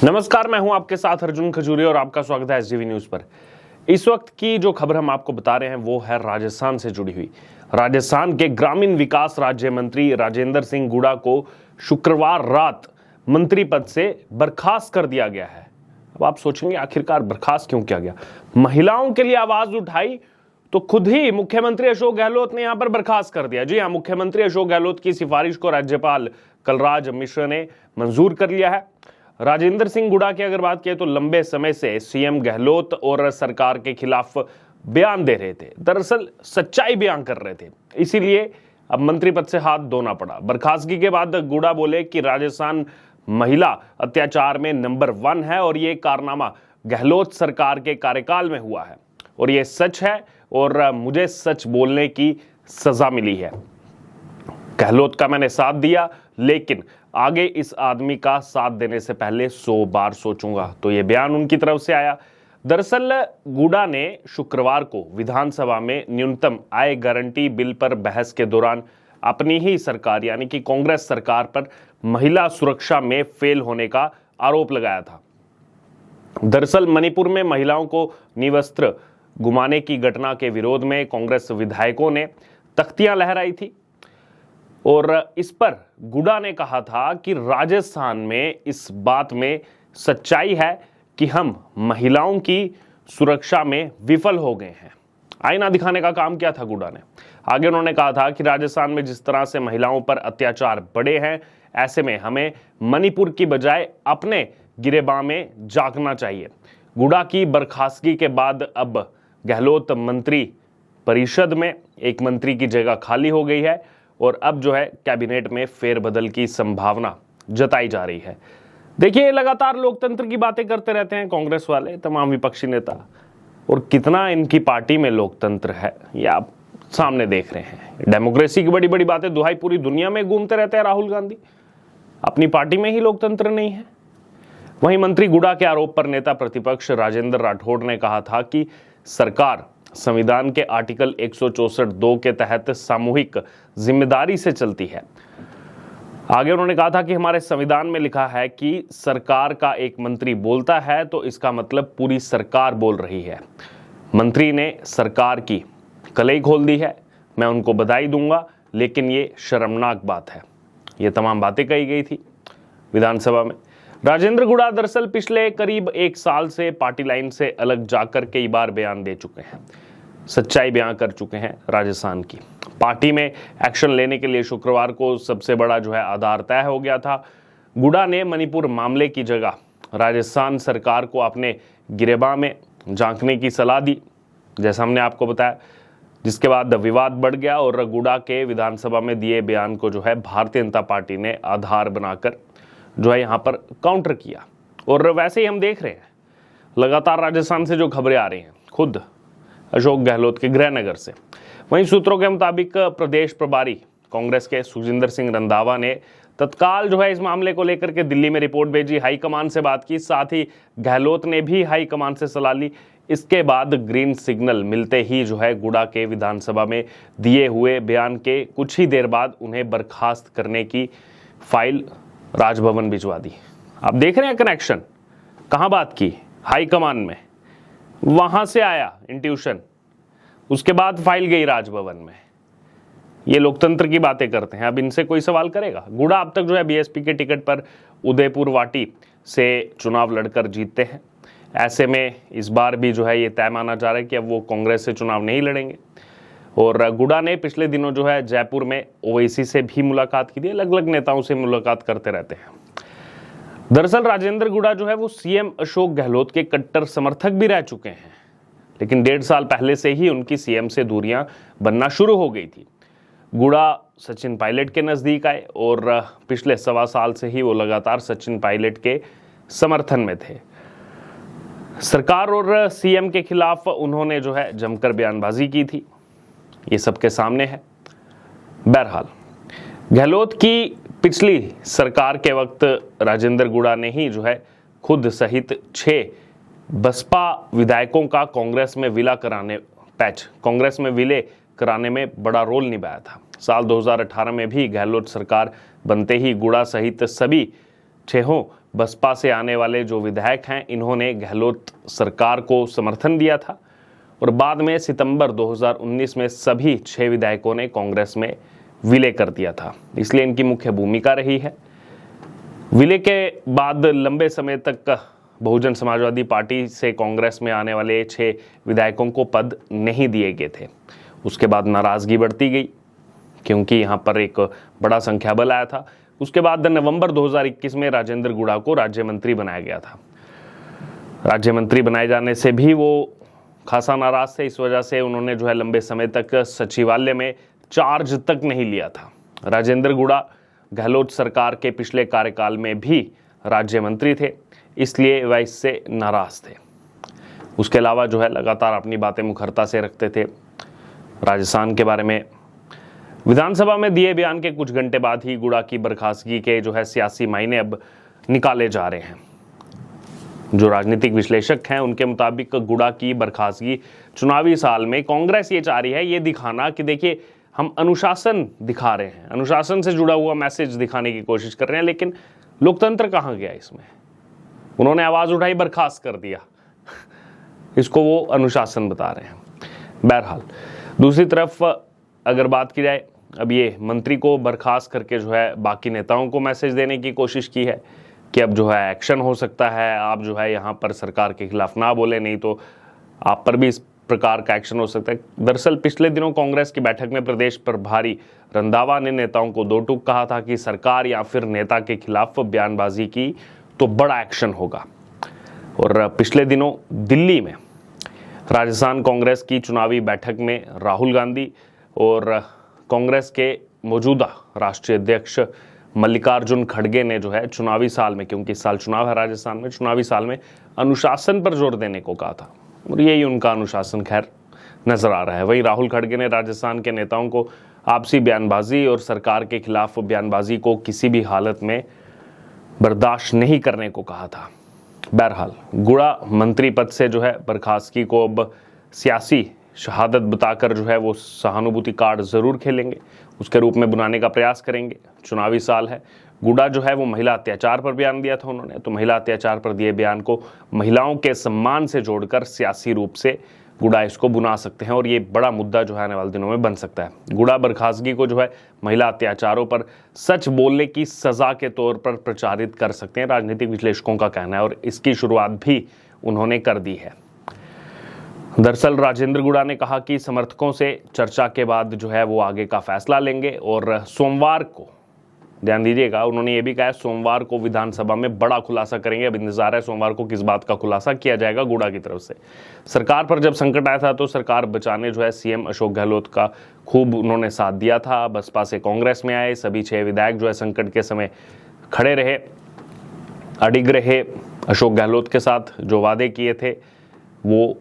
नमस्कार, मैं हूं आपके साथ अर्जुन खजूरिया और आपका स्वागत है एसडीवी न्यूज पर। इस वक्त की जो खबर हम आपको बता रहे हैं वो है राजस्थान से जुड़ी हुई। राजस्थान के ग्रामीण विकास राज्य मंत्री राजेंद्र सिंह गुड़ा को शुक्रवार रात मंत्री पद से बर्खास्त कर दिया गया है। अब आप सोचेंगे आखिरकार बर्खास्त क्यों किया गया? महिलाओं के लिए आवाज उठाई तो खुद ही मुख्यमंत्री अशोक गहलोत ने यहां पर बर्खास्त कर दिया। जी हां, मुख्यमंत्री अशोक गहलोत की सिफारिश को राज्यपाल कलराज मिश्र ने मंजूर कर लिया है। राजेंद्र सिंह गुड़ा की अगर बात करें तो लंबे समय से सीएम गहलोत और सरकार के खिलाफ बयान दे रहे थे, दरअसल सच्चाई बयान कर रहे थे, इसीलिए अब मंत्री पद से हाथ धोना पड़ा। बर्खास्तगी के बाद गुड़ा बोले कि राजस्थान महिला अत्याचार में नंबर 1 है और ये कारनामा गहलोत सरकार के कार्यकाल में हुआ है और ये सच है और मुझे सच बोलने की सजा मिली है। गहलोत का मैंने साथ दिया, लेकिन आगे इस आदमी का साथ देने से पहले 100 बार सोचूंगा। तो यह बयान उनकी तरफ से आया। दरअसल गुड़ा ने शुक्रवार को विधानसभा में न्यूनतम आय गारंटी बिल पर बहस के दौरान अपनी ही सरकार यानी कि कांग्रेस सरकार पर महिला सुरक्षा में फेल होने का आरोप लगाया था। दरअसल मणिपुर में महिलाओं को निवस्त्र घुमाने की घटना के विरोध में कांग्रेस विधायकों ने तख्तियां लहराई थी और इस पर गुड़ा ने कहा था कि राजस्थान में इस बात में सच्चाई है कि हम महिलाओं की सुरक्षा में विफल हो गए हैं। आईना दिखाने का काम किया था गुड़ा ने। आगे उन्होंने कहा था कि राजस्थान में जिस तरह से महिलाओं पर अत्याचार बढ़े हैं, ऐसे में हमें मणिपुर की बजाय अपने गिरेबां में जागना चाहिए। गुड़ा की बर्खास्तगी के बाद अब गहलोत मंत्री परिषद में एक मंत्री की जगह खाली हो गई है और अब जो है कैबिनेट में फेरबदल की संभावना जताई जा रही है। देखिए, लगातार लोकतंत्र की बातें करते रहते हैं कांग्रेस वाले, तमाम विपक्षी नेता, और कितना इनकी पार्टी में लोकतंत्र है ये आप सामने देख रहे हैं। डेमोक्रेसी की बड़ी बड़ी बातें दुहाई पूरी दुनिया में घूमते रहते हैं राहुल गांधी, अपनी पार्टी में ही लोकतंत्र नहीं है। वहीं मंत्री गुड़ा के आरोप पर नेता प्रतिपक्ष राजेंद्र राठौड़ ने कहा था कि सरकार संविधान के आर्टिकल 164(2) के तहत सामूहिक जिम्मेदारी से चलती है। आगे उन्होंने कहा था कि हमारे संविधान में लिखा है कि सरकार का एक मंत्री बोलता है तो इसका मतलब पूरी सरकार बोल रही है। मंत्री ने सरकार की कलई खोल दी है, मैं उनको बधाई दूंगा, लेकिन ये शर्मनाक बात है। ये तमाम बातें कही गई थी विधानसभा में। राजेंद्र गुड़ा दरअसल पिछले करीब 1 साल से पार्टी लाइन से अलग जाकर कई बार बयान दे चुके हैं, सच्चाई बयान कर चुके हैं राजस्थान की। पार्टी में एक्शन लेने के लिए शुक्रवार को सबसे बड़ा जो है आधार तय हो गया था। गुड़ा ने मणिपुर मामले की जगह राजस्थान सरकार को अपने गिरेबां में झांकने की सलाह दी, जैसा हमने आपको बताया, जिसके बाद विवाद बढ़ गया और गुड़ा के विधानसभा में दिए बयान को जो है भारतीय जनता पार्टी ने आधार बनाकर जो है यहाँ पर काउंटर किया। और वैसे ही हम देख रहे हैं लगातार राजस्थान से जो खबरें आ रही हैं खुद अशोक गहलोत के गृहनगर से। वहीं सूत्रों के मुताबिक प्रदेश प्रभारी कांग्रेस के सुखजिंदर सिंह रंधावा ने तत्काल जो है इस मामले को लेकर के दिल्ली में रिपोर्ट भेजी, हाईकमान से बात की, साथ ही गहलोत ने भी हाईकमान से सलाह ली। इसके बाद ग्रीन सिग्नल मिलते ही जो है गुड़ा के विधानसभा में दिए हुए बयान के कुछ ही देर बाद उन्हें बर्खास्त करने की फाइल राजभवन भिजवा दी। आप देख रहे हैं कनेक्शन, कहां बात की? हाईकमान में, वहां से आया इंट्यूशन, उसके बाद फाइल गई राजभवन में। ये लोकतंत्र की बातें करते हैं। अब इनसे कोई सवाल करेगा? गुड़ा अब तक जो है बीएसपी के टिकट पर उदयपुर वाटी से चुनाव लड़कर जीतते हैं। ऐसे में इस बार भी जो है ये तय माना जा रहा है कि अब वो कांग्रेस से चुनाव नहीं लड़ेंगे। और गुड़ा ने पिछले दिनों जो है जयपुर में ओवैसी से भी मुलाकात की थी, अलग अलग नेताओं से मुलाकात करते रहते हैं। दरअसल राजेंद्र गुड़ा जो है वो सीएम अशोक गहलोत के कट्टर समर्थक भी रह चुके हैं, लेकिन 1.5 साल पहले से ही उनकी सीएम से दूरियां बनना शुरू हो गई थी। गुड़ा सचिन पायलट के नजदीक आए और पिछले 1.25 साल से ही वो लगातार सचिन पायलट के समर्थन में थे। सरकार और सीएम के खिलाफ उन्होंने जो है जमकर बयानबाजी की थी, ये सबके सामने है। बहरहाल गहलोत की पिछली सरकार के वक्त राजेंद्र गुड़ा ने ही जो है खुद सहित 6 बसपा विधायकों का कांग्रेस में विलय कराने में बड़ा रोल निभाया था। साल 2018 में भी गहलोत सरकार बनते ही गुड़ा सहित सभी 6 बसपा से आने वाले जो विधायक हैं, इन्होंने गहलोत सरकार को समर्थन दिया था और बाद में सितंबर 2019 में सभी 6 विधायकों ने कांग्रेस में विलय कर दिया था। इसलिए इनकी मुख्य भूमिका रही है। विलय के बाद लंबे समय तक बहुजन समाजवादी पार्टी से कांग्रेस में आने वाले 6 विधायकों को पद नहीं दिए गए थे। उसके बाद नाराजगी बढ़ती गई क्योंकि यहाँ पर एक बड़ा संख्या बल आया था। उसके बाद नवंबर 2021 में राजेंद्र गुड़ा को राज्य मंत्री बनाया गया था। राज्य मंत्री बनाए जाने से भी वो खासा नाराज थे। इस वजह से उन्होंने जो है लंबे समय तक सचिवालय में चार्ज तक नहीं लिया था। राजेंद्र गुड़ा गहलोत सरकार के पिछले कार्यकाल में भी राज्य मंत्री थे, इसलिए वह इससे नाराज थे। उसके अलावा जो है लगातार अपनी बातें मुखरता से रखते थे। राजस्थान के बारे में विधानसभा में दिए बयान के कुछ घंटे बाद ही गुड़ा की बर्खास्तगी के जो है सियासी मायने अब निकाले जा रहे हैं। जो राजनीतिक विश्लेषक हैं उनके मुताबिक गुड़ा की बर्खास्तगी चुनावी साल में कांग्रेस ये चाह रही है, ये दिखाना कि देखिए हम अनुशासन दिखा रहे हैं, अनुशासन से जुड़ा हुआ मैसेज दिखाने की कोशिश कर रहे हैं। लेकिन लोकतंत्र कहाँ गया इसमें? उन्होंने आवाज उठाई, बर्खास्त कर दिया, इसको वो अनुशासन बता रहे हैं। बहरहाल दूसरी तरफ अगर बात की जाए, अब ये मंत्री को बर्खास्त करके जो है बाकी नेताओं को मैसेज देने की कोशिश की है कि अब जो है एक्शन हो सकता है, आप जो है यहाँ पर सरकार के खिलाफ ना बोले, नहीं तो आप पर भी इस प्रकार का एक्शन हो सकता है। दरअसल पिछले दिनों कांग्रेस की बैठक में प्रदेश प्रभारी रंधावा ने नेताओं को 2 टूक कहा था कि सरकार या फिर नेता के खिलाफ बयानबाजी की तो बड़ा एक्शन होगा। और पिछले दिनों दिल्ली में राजस्थान कांग्रेस की चुनावी बैठक में राहुल गांधी और कांग्रेस के मौजूदा राष्ट्रीय अध्यक्ष मल्लिकार्जुन खड़गे ने जो है चुनावी साल में, क्योंकि इस साल चुनाव है राजस्थान में, चुनावी साल में अनुशासन पर जोर देने को कहा था और यही उनका अनुशासन खैर नजर आ रहा है। वहीं राहुल खड़गे ने राजस्थान के नेताओं को आपसी बयानबाजी और सरकार के खिलाफ बयानबाजी को किसी भी हालत में बर्दाश्त नहीं करने को कहा था। बहरहाल गुड़ा मंत्री पद से जो है बर्खास्तगी को अब सियासी शहादत बताकर जो है वो सहानुभूति कार्ड जरूर खेलेंगे, उसके रूप में बुलाने का प्रयास करेंगे। चुनावी साल है। गुड़ा जो है वो महिला अत्याचार पर बयान दिया था उन्होंने, तो महिला अत्याचार पर दिए बयान को महिलाओं के सम्मान से जोड़कर सियासी रूप से गुड़ा इसको बुना सकते हैं और ये बड़ा मुद्दा जो है आने वाले दिनों में बन सकता है। गुड़ा बर्खास्तगी को जो है महिला अत्याचारों पर सच बोलने की सजा के तौर पर प्रचारित कर सकते हैं, राजनीतिक विश्लेषकों का कहना है, और इसकी शुरुआत भी उन्होंने कर दी है। दरअसल राजेंद्र गुड़ा ने कहा कि समर्थकों से चर्चा के बाद जो है वो आगे का फैसला लेंगे और सोमवार को, ध्यान दीजिएगा, उन्होंने ये भी कहा सोमवार को विधानसभा में बड़ा खुलासा करेंगे। अब इंतजार है सोमवार को किस बात का खुलासा किया जाएगा गुड़ा की तरफ से। सरकार पर जब संकट आया था तो सरकार बचाने जो है सीएम अशोक गहलोत का खूब उन्होंने साथ दिया था। बसपा से कांग्रेस में आए सभी 6 विधायक जो है संकट के समय खड़े रहे, अडिग रहे। अशोक गहलोत के साथ जो वादे किए थे वो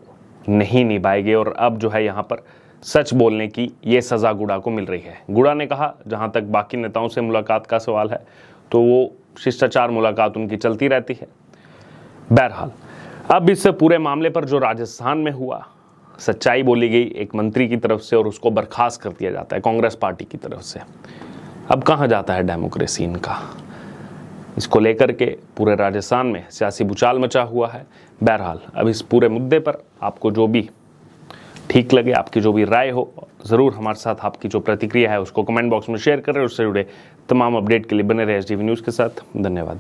नहीं निभाए गए और अब जो है यहाँ पर सच बोलने की ये सजा गुड़ा को मिल रही है। गुड़ा ने कहा जहां तक बाकी नेताओं से मुलाकात का सवाल है तो वो शिष्टाचार मुलाकात उनकी चलती रहती है। बहरहाल अब इस पूरे मामले पर जो राजस्थान में हुआ, सच्चाई बोली गई एक मंत्री की तरफ से और उसको बर्खास्त कर दिया जाता है कांग्रेस पार्टी की तरफ से। अब कहाँ जाता है डेमोक्रेसी इनका? इसको लेकर के पूरे राजस्थान में सियासी भूचाल मचा हुआ है। बहरहाल अब इस पूरे मुद्दे पर आपको जो भी ठीक लगे, आपकी जो भी राय हो, ज़रूर हमारे साथ आपकी जो प्रतिक्रिया है उसको कमेंट बॉक्स में शेयर करें। उससे जुड़े तमाम अपडेट के लिए बने रहे एसडीवी न्यूज़ के साथ। धन्यवाद।